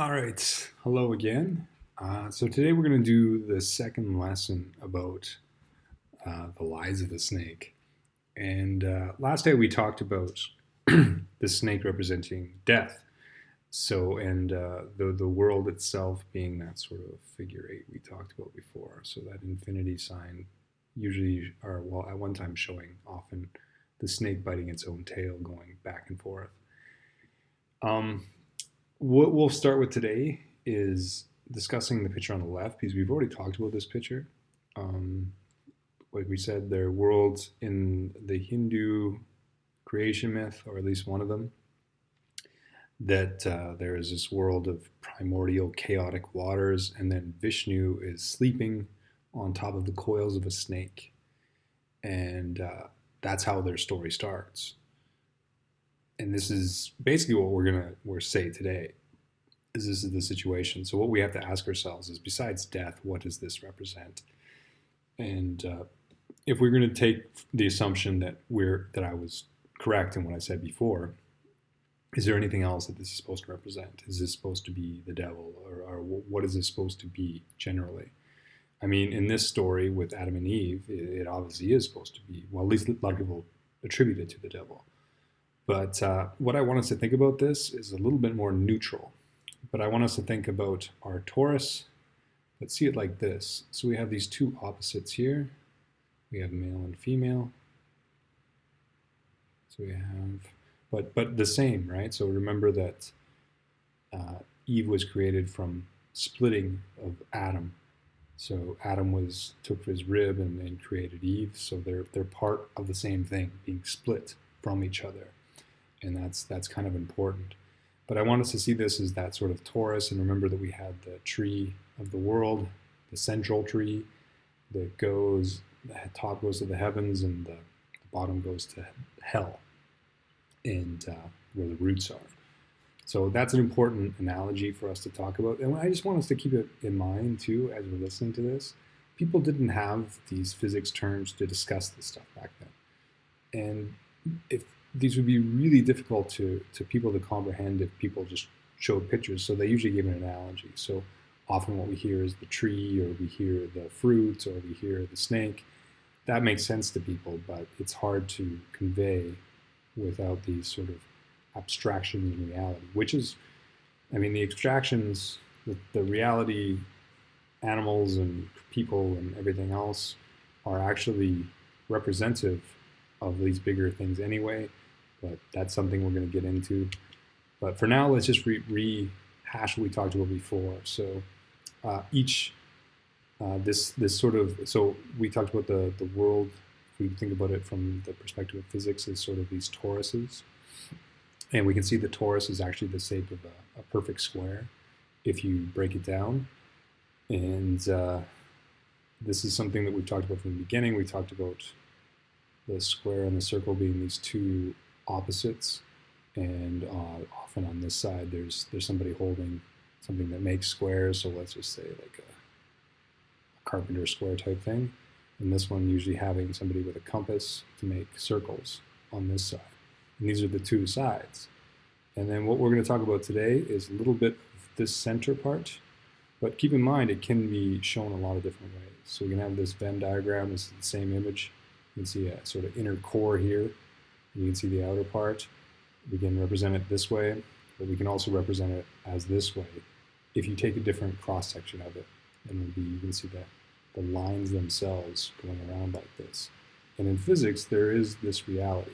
All right, hello again. So today we're going to do the second lesson about the lies of the snake. And last day we talked about the snake representing death. So and the world itself being that sort of figure eight we talked about before. So that infinity sign usually, or well, at one time showing often the snake biting its own tail, going back and forth. Um, what we'll start with today is discussing the picture on the left because we've already talked about this picture. Um, like we said, there are worlds in the Hindu creation myth, or at least one of them, that there is this world of primordial chaotic waters, and then Vishnu is sleeping on top of the coils of a snake. And that's how their story starts. And this is basically what we're say today. Is this is the situation? So what we have to ask ourselves is, besides death, what does this represent? And if we're going to take the assumption that I was correct in what I said before, is there anything else that this is supposed to represent? Is this supposed to be the devil, or what is this supposed to be generally? I mean, in this story with Adam and Eve, it obviously is supposed to be, well, at least a lot of people attribute it to the devil. But what I want us to think about this is a little bit more neutral. But I want us to think about our Taurus. Let's see it like this. So we have these two opposites here. We have male and female. So we have, but the same, right? So remember that Eve was created from splitting of Adam. So Adam took his rib and created Eve. So they're part of the same thing, being split from each other. And that's kind of important. But I want us to see this as that sort of Taurus, and remember that we had the tree of the world, the central tree that goes, the top goes to the heavens, and the bottom goes to hell, and where the roots are. So that's an important analogy for us to talk about. And I just want us to keep it in mind, too, as we're listening to this. People didn't have these physics terms to discuss this stuff back then. And if these would be really difficult to people to comprehend if people just showed pictures. So they usually give an analogy. So often what we hear is the tree, or we hear the fruit, or we hear the snake. That makes sense to people, but it's hard to convey without these sort of abstractions in reality, which is, I mean, the abstractions, the reality, animals and people and everything else are actually representative of these bigger things anyway. But that's something we're going to get into. But for now, let's just rehash what we talked about before. So this sort of, so we talked about the world. If we think about it from the perspective of physics, is sort of these toruses. And we can see the torus is actually the shape of a perfect square if you break it down. And this is something that we've talked about from the beginning. We talked about the square and the circle being these two opposites, and often on this side there's somebody holding something that makes squares. So let's just say like a carpenter square type thing, and this one usually having somebody with a compass to make circles on this side. And these are the two sides. And then what we're going to talk about today is a little bit of this center part, but keep in mind it can be shown a lot of different ways. So we can have this Venn diagram. This is the same image. You can see a sort of inner core here. You can see the outer part. We can represent it this way, but we can also represent it as this way if you take a different cross-section of it. And you can see that the lines themselves going around like this. And in physics, there is this reality.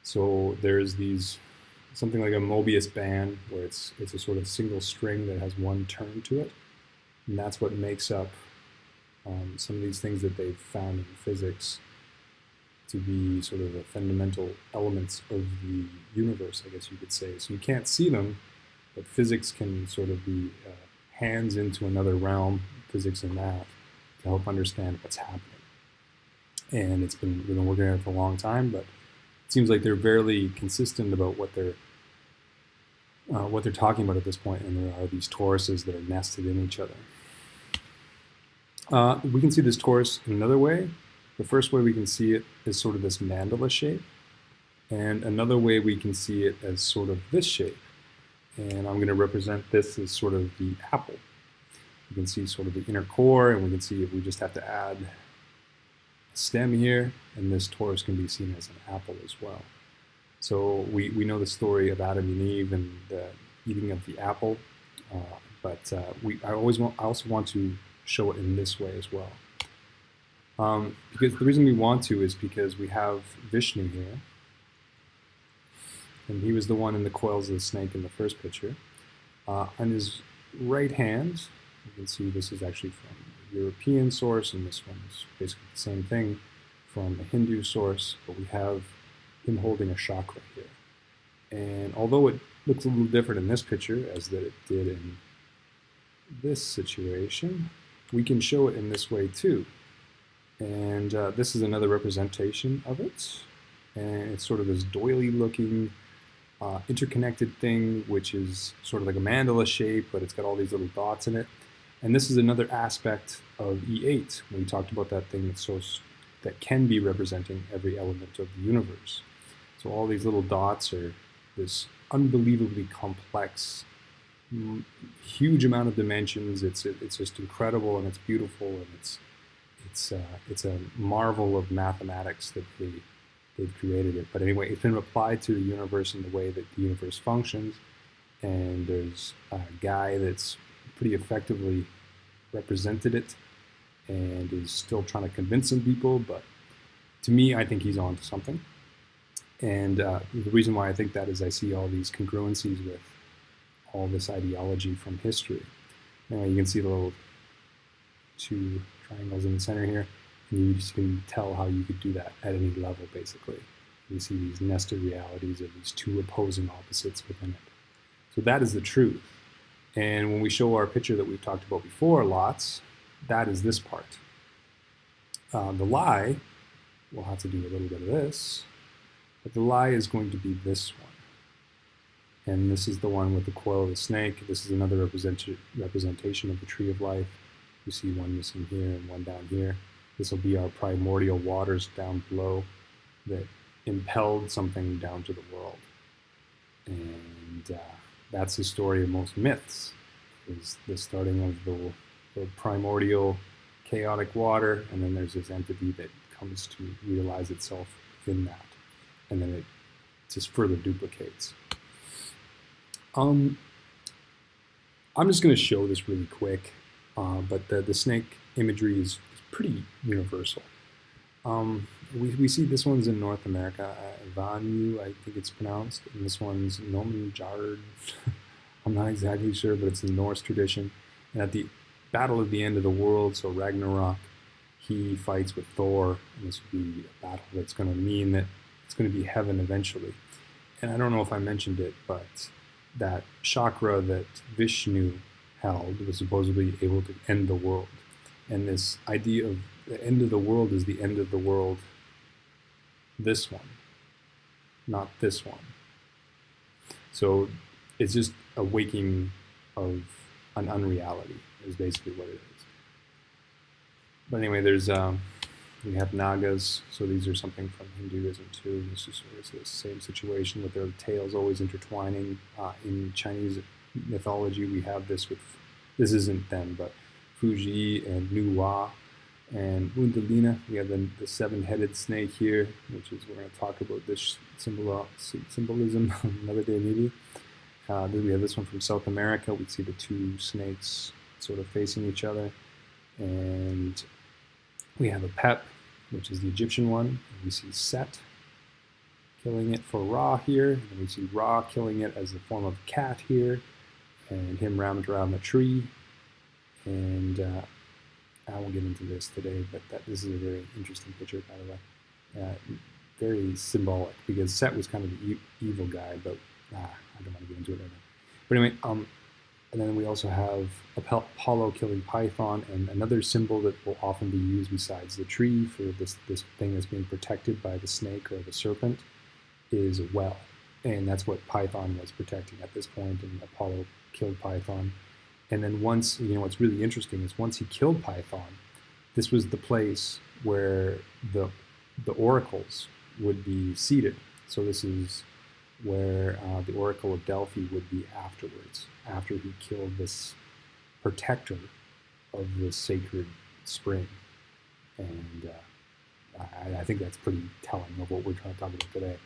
So there's something like a Mobius band, where it's a sort of single string that has one turn to it. And that's what makes up some of these things that they've found in physics to be sort of the fundamental elements of the universe, I guess you could say. So you can't see them, but physics can sort of be hands into another realm, physics and math, to help understand what's happening. And we've been working on it for a long time, but it seems like they're fairly consistent about what they're talking about at this point, and there are these toruses that are nested in each other. We can see this torus in another way. The first way we can see it is sort of this mandala shape, and another way we can see it as sort of this shape. And I'm going to represent this as sort of the apple. You can see sort of the inner core, and we can see if we just have to add a stem here, and this Taurus can be seen as an apple as well. So we know the story of Adam and Eve and the eating of the apple, but I also want to show it in this way as well. Because the reason we want to is because we have Vishnu here, and he was the one in the coils of the snake in the first picture. On his right hand, you can see this is actually from a European source, and this one's basically the same thing from a Hindu source, but we have him holding a chakra here. And although it looks a little different in this picture as that it did in this situation, we can show it in this way too. And this is another representation of it. And it's sort of this doily looking interconnected thing, which is sort of like a mandala shape, but it's got all these little dots in it. And this is another aspect of E8. We talked about that thing that can be representing every element of the universe. So all these little dots are this unbelievably complex, huge amount of dimensions. It's just incredible, and it's beautiful, and it's a marvel of mathematics that they've created it. But anyway, it's been applied to the universe in the way that the universe functions, and there's a guy that's pretty effectively represented it and is still trying to convince some people, but to me, I think he's on to something. And the reason why I think that is I see all these congruencies with all this ideology from history. Now you can see the little two triangles in the center here, and you just can tell how you could do that at any level, basically. You see these nested realities of these two opposing opposites within it. So that is the truth. And when we show our picture that we've talked about before lots, that is this part. The lie, we'll have to do a little bit of this, but the lie is going to be this one. And this is the one with the coil of the snake. This is another representation of the tree of life. You see one missing here and one down here. This will be our primordial waters down below that impelled something down to the world. And that's the story of most myths, is the starting of the primordial chaotic water, and then there's this entity that comes to realize itself within that, and then it just further duplicates. I'm just going to show this really quick, but the snake imagery is pretty universal. We see this one's in North America, Vanu, I think it's pronounced, and this one's Nomenjard. I'm not exactly sure, but it's the Norse tradition. And at the battle of the end of the world, so Ragnarok, he fights with Thor, and this will be a battle that's going to mean that it's going to be heaven eventually. And I don't know if I mentioned it, but that chakra that Vishnu held was supposedly able to end the world. And this idea of the end of the world is the end of the world, this one, not this one. So it's just a waking of an unreality is basically what it is. But anyway, we have Nagas, so these are something from Hinduism too. This is sort of the same situation with their tails always intertwining. In Chinese mythology, we have this this isn't them, but Fuji and Nuwa and Undalina. We have the seven-headed snake here, which is, we're going to talk about this symbolism another day maybe. Then we have this one from South America. We see the two snakes sort of facing each other. And we have a Pep, which is the Egyptian one. And we see Set killing it for Ra here. And we see Ra killing it as the form of a cat here. And him wrapped around the tree. And I won't get into this today, but this is a very interesting picture, by the way. Very symbolic, because Set was kind of the evil guy, but I don't want to get into it right now. But anyway, and then we also have Apollo killing Python, and another symbol that will often be used besides the tree for this thing that's being protected by the snake or the serpent is a well. And that's what Python was protecting at this point, and Apollo killed Python. And then once, what's really interesting is once he killed Python, this was the place where the oracles would be seated. So this is where the Oracle of Delphi would be afterwards, after he killed this protector of the sacred spring. And I think that's pretty telling of what we're trying to talk about today.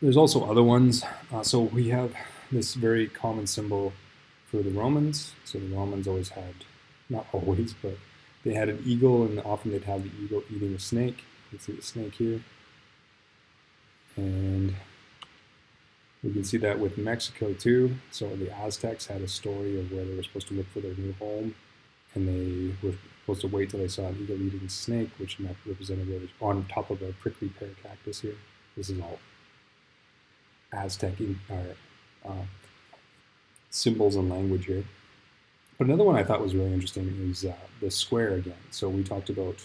There's also other ones. So we have this very common symbol for the Romans. So the Romans always had, not always, but they had an eagle, and often they'd have the eagle eating a snake. You can see the snake here. And we can see that with Mexico too. So the Aztecs had a story of where they were supposed to look for their new home, and they were supposed to wait till they saw an eagle eating a snake, which represented on top of a prickly pear cactus here. This is all Aztec symbols and language here. But another one I thought was really interesting is the square again. So we talked about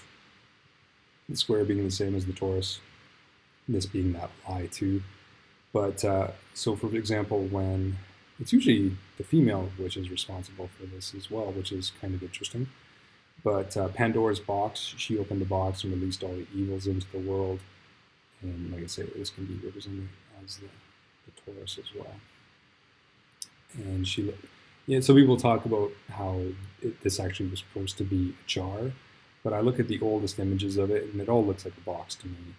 the square being the same as the Taurus, this being that lie too. But so for example, when it's usually the female which is responsible for this as well, which is kind of interesting. But Pandora's box, she opened the box and released all the evils into the world. And like I say, this can be represented as the Taurus as well. And so people talk about how this actually was supposed to be a jar, but I look at the oldest images of it, and it all looks like a box to me.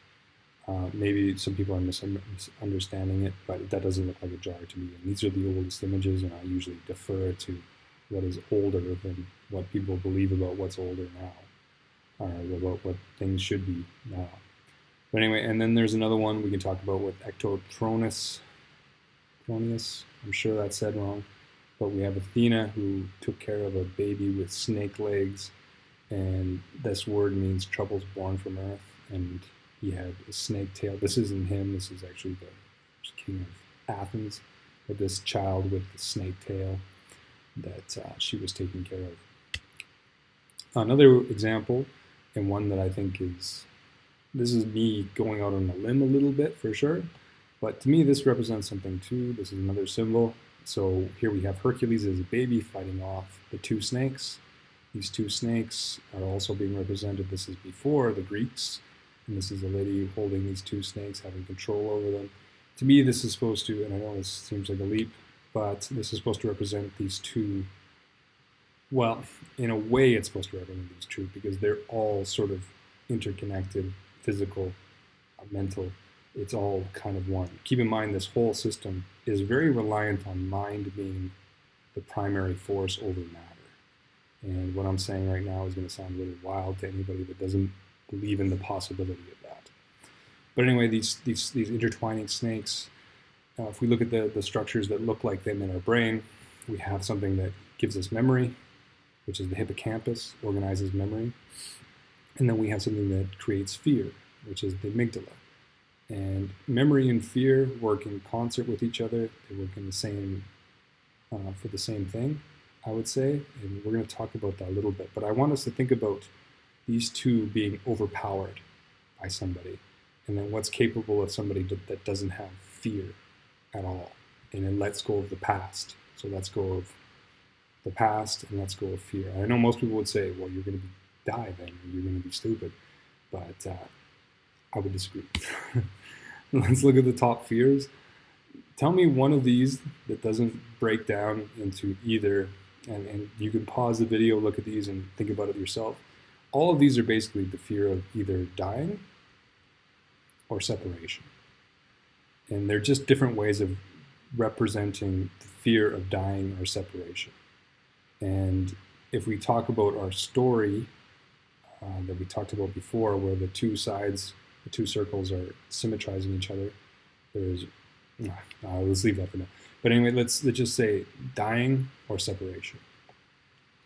Maybe some people are misunderstanding it, but that doesn't look like a jar to me. And these are the oldest images, and I usually defer to what is older than what people believe about what's older now, or about what things should be now. But anyway, and then there's another one we can talk about with Ectotronius. I'm sure that's said wrong. But we have Athena, who took care of a baby with snake legs, and this word means troubles born from earth, and he had a snake tail. This isn't him, this is actually the king of Athens, but this child with the snake tail that she was taking care of. Another example, and one that I think this is me going out on a limb a little bit for sure, but to me this represents something too. This is another symbol. So here we have Hercules as a baby fighting off the two snakes. These two snakes are also being represented. This is before the Greeks, and this is a lady holding these two snakes, having control over them. To me, this is supposed to, and I know this seems like a leap, but this is supposed to represent these two. Well, in a way it's supposed to represent these two because they're all sort of interconnected, physical, mental. It's all kind of one. Keep in mind this whole system is very reliant on mind being the primary force over matter. And what I'm saying right now is going to sound really wild to anybody that doesn't believe in the possibility of that. But anyway, these intertwining snakes, if we look at the structures that look like them in our brain, we have something that gives us memory, which is the hippocampus, organizes memory. And then we have something that creates fear, which is the amygdala. And memory and fear work in concert with each other. They work in the same, for the same thing, I would say. And we're going to talk about that a little bit. But I want us to think about these two being overpowered by somebody. And then what's capable of somebody that doesn't have fear at all. And it lets go of the past. So let's go of the past and let's go of fear. I know most people would say, well, you're going to die then. You're going to be stupid. But I would disagree. Let's look at the top fears. Tell me one of these that doesn't break down into either, and you can pause the video, look at these, and think about it yourself. All of these are basically the fear of either dying or separation. And they're just different ways of representing the fear of dying or separation. And if we talk about our story that we talked about before, where the two sides, the two circles are symmetrizing each other, let's leave that for now. But anyway, let's just say dying or separation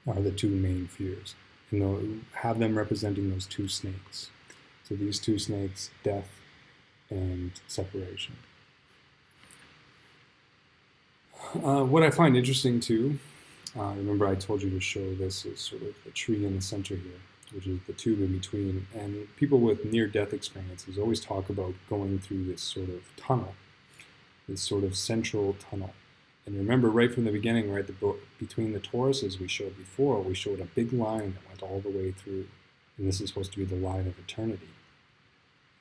are the two main fears. And they'll have them representing those two snakes. So these two snakes, death and separation. What I find interesting too, remember I told you to show this as sort of the tree in the center here, which is the tube in between. And people with near-death experiences always talk about going through this sort of tunnel, this sort of central tunnel. And remember right from the beginning, right, between the Tauruses we showed before, we showed a big line that went all the way through. And this is supposed to be the line of eternity.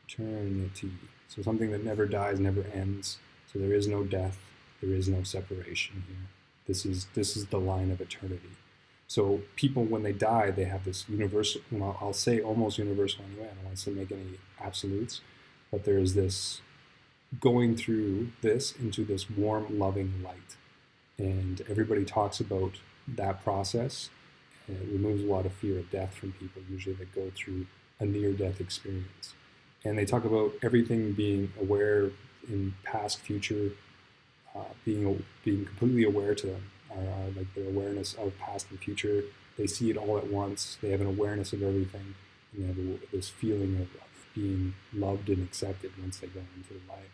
Eternity. So something that never dies, never ends, So there is no death, there is no separation here. This is the line of eternity. So people, when they die, they have this universal, well, I'll say almost universal anyway, I don't want to make any absolutes, but there is this going through this into this warm, loving light. And everybody talks about that process, and it removes a lot of fear of death from people, usually that go through a near-death experience. And they talk about everything being aware in past, future, being completely aware to them, like their awareness of past and future. They see it all at once. They have an awareness of everything, and they have this feeling of being loved and accepted once they go into the light.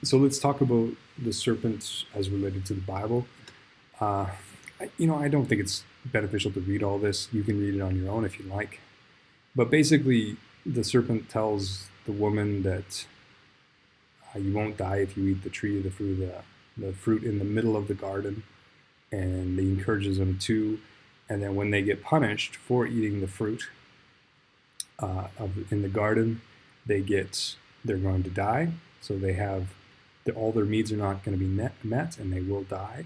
So let's talk about the serpents as related to the Bible. I don't think it's beneficial to read all this. You can read it on your own if you like. But basically, the serpent tells the woman that you won't die if you eat the tree, the fruit in the middle of the garden, and he encourages them to. And then when they get punished for eating the fruit in the garden, they're going to die. So they have all their needs are not going to be met, and they will die,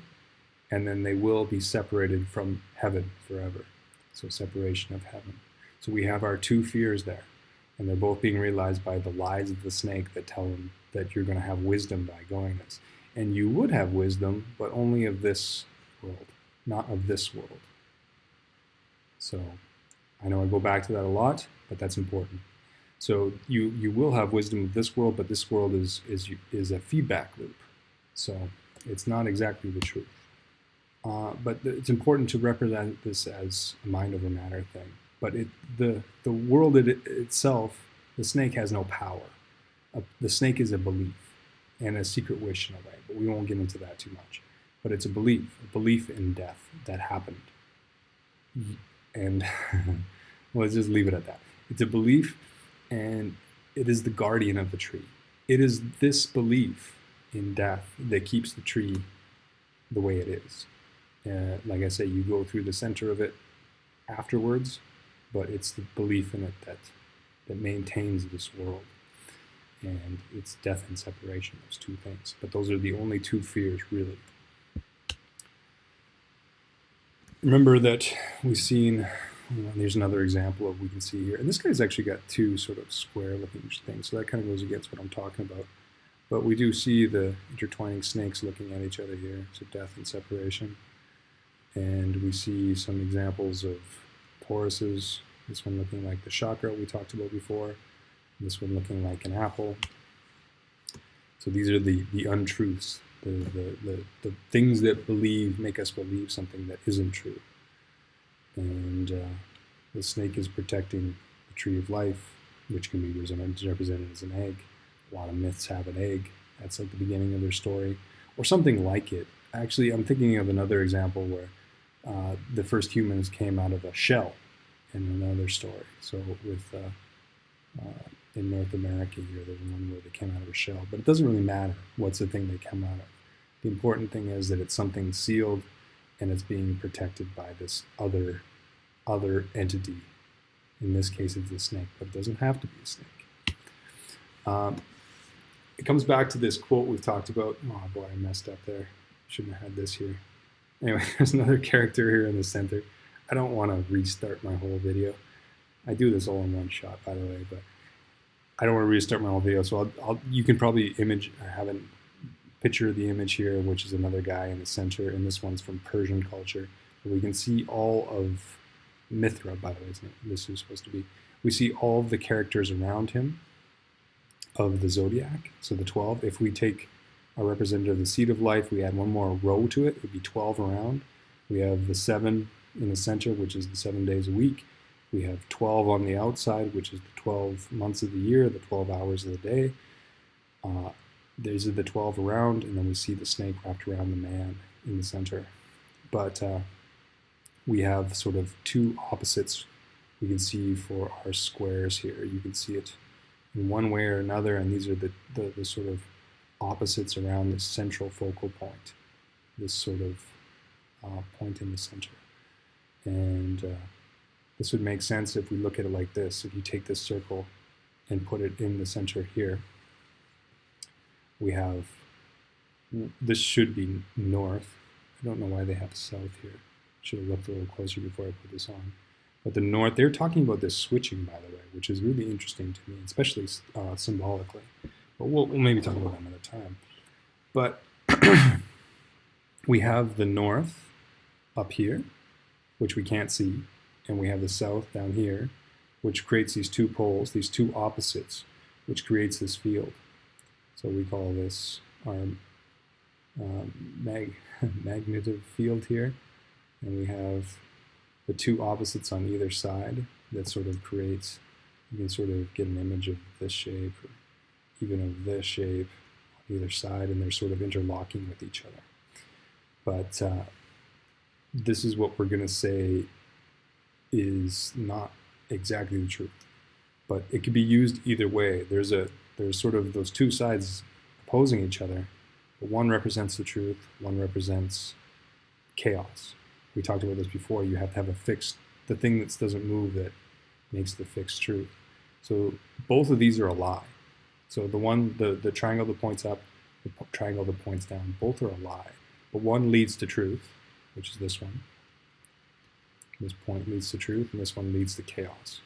and then they will be separated from heaven forever. So separation of heaven. So we have our two fears there, and they're both being realized by the lies of the snake that tell them that you're going to have wisdom by going this. And you would have wisdom, but only of this world, not of this world. So I know I go back to that a lot, but that's important. So you will have wisdom of this world, but this world is a feedback loop. So it's not exactly the truth. But it's important to represent this as a mind over matter thing. But the world itself, the snake has no power. The snake is a belief and a secret wish in a way, but we won't get into that too much. But it's a belief in death that happened. And let's just leave it at that. It's a belief, and it is the guardian of the tree. It is this belief in death that keeps the tree the way it is. Like I say, you go through the center of it afterwards, but it's the belief in it that maintains this world. And it's death and separation, those two things. But those are the only two fears, really. Remember that we've seen, there's another example of we can see here. And this guy's actually got two sort of square-looking things, so that kind of goes against what I'm talking about. But we do see the intertwining snakes looking at each other here, so death and separation. And we see some examples of Tauruses, this one looking like the chakra we talked about before, this one looking like an apple. So these are the untruths, the things that make us believe something that isn't true. And the snake is protecting the tree of life, which can be represented as an egg. A lot of myths have an egg. That's like the beginning of their story, or something like it. Actually, I'm thinking of another example where the first humans came out of a shell in another story. So with in North America here, there's one where they came out of a shell. But it doesn't really matter what's the thing they come out of. The important thing is that it's something sealed and it's being protected by this other entity. In this case, it's a snake, but it doesn't have to be a snake. It comes back to this quote we've talked about. Oh boy, I messed up there. Shouldn't have had this here. Anyway, there's another character here in the center. I don't want to restart my whole video. I do this all in one shot, by the way, but I don't want to restart my whole video. So you can probably have a picture of the image here, which is another guy in the center, and this one's from Persian culture. We can see all of Mithra, by the way, this is supposed to be. We see all of the characters around him of the zodiac, so the 12. If we take a representative of the seed of life, we add one more row to it, it would be 12 around. We have the 7 in the center, which is the 7 days a week. We have 12 on the outside, which is the 12 months of the year, the 12 hours of the day. These are the 12 around, and then we see the snake wrapped around the man in the center. But we have sort of two opposites we can see for our squares here. You can see it in one way or another, and these are the sort of opposites around this central focal point, this sort of point in the center. And this would make sense if we look at it like this. If you take this circle and put it in the center here, we have, this should be north. I don't know why they have south here. Should have looked a little closer before I put this on. But the north, they're talking about this switching, by the way, which is really interesting to me, especially symbolically. But we'll maybe talk about that another time. But we have the north up here, which we can't see, and we have the south down here, which creates these two poles, these two opposites, which creates this field. So we call this our magnetic field here, and we have the two opposites on either side that sort of creates, you can sort of get an image of this shape or even of this shape on either side, and they're sort of interlocking with each other. But this is what we're going to say is not exactly the truth, but it could be used either way. There's sort of those two sides opposing each other, but one represents the truth, one represents chaos. We talked about this before. You have to have a fixed, the thing that doesn't move that makes the fixed truth. So both of these are a lie. So the one, the triangle that points up, the triangle that points down, both are a lie. But one leads to truth, which is this one. This point leads to truth, and this one leads to chaos.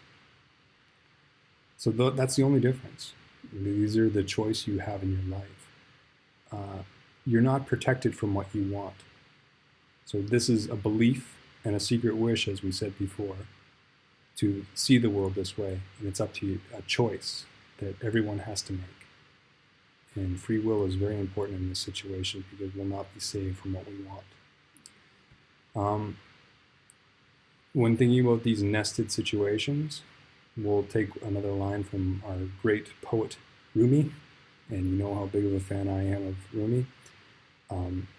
So that's the only difference. These are the choice you have in your life. You're not protected from what you want. So this is a belief and a secret wish, as we said before, to see the world this way. And it's up to you, a choice that everyone has to make. And free will is very important in this situation because we'll not be saved from what we want. When thinking about these nested situations, we'll take another line from our great poet Rumi, and you know how big of a fan I am of Rumi.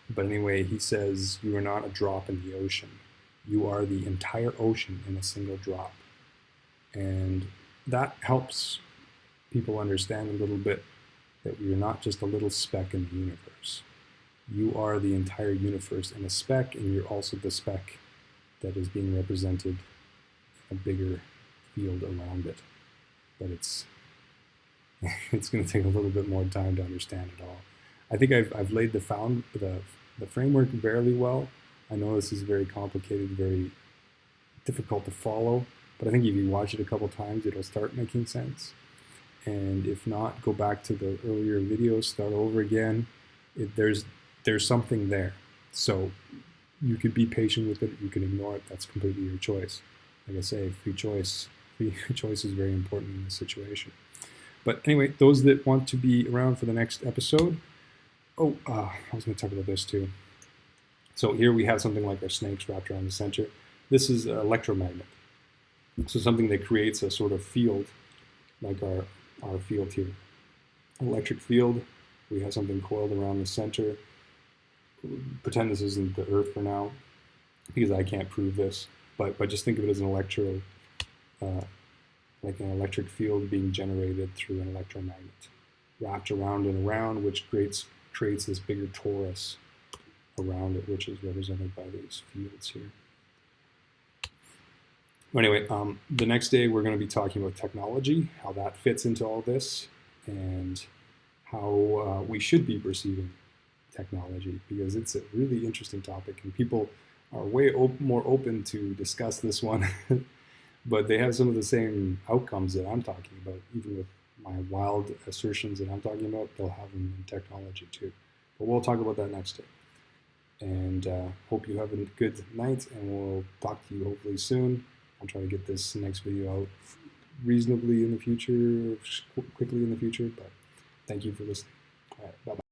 But anyway, he says, you are not a drop in the ocean. You are the entire ocean in a single drop. And that helps people understand a little bit that you're not just a little speck in the universe. You are the entire universe in a speck, and you're also the speck that is being represented in a bigger field around it. But it's going to take a little bit more time to understand it all. I think I've laid the framework fairly well. I know this is very complicated, very difficult to follow, but I think if you watch it a couple times, it'll start making sense. And if not, go back to the earlier videos, start over again. There's something there. So you could be patient with it, you can ignore it, that's completely your choice. Like I say, free choice is very important in this situation. But anyway, those that want to be around for the next episode, I was going to talk about this too. So here we have something like our snakes wrapped around the center. This is an electromagnet. So something that creates a sort of field, like our field here. Electric field, we have something coiled around the center. Pretend this isn't the Earth for now, because I can't prove this, but just think of it as an like an electric field being generated through an electromagnet, wrapped around and around, which creates this bigger torus around it, which is represented by these fields here. Anyway, the next day we're going to be talking about technology, how that fits into all this, and how we should be perceiving technology, because it's a really interesting topic, and people are way more open to discuss this one, but they have some of the same outcomes that I'm talking about. Even with my wild assertions that I'm talking about, they'll have them in technology too. But we'll talk about that next day. And hope you have a good night, and we'll talk to you hopefully soon. I'll try to get this next video out reasonably in the future, quickly in the future, but thank you for listening. All right, bye-bye.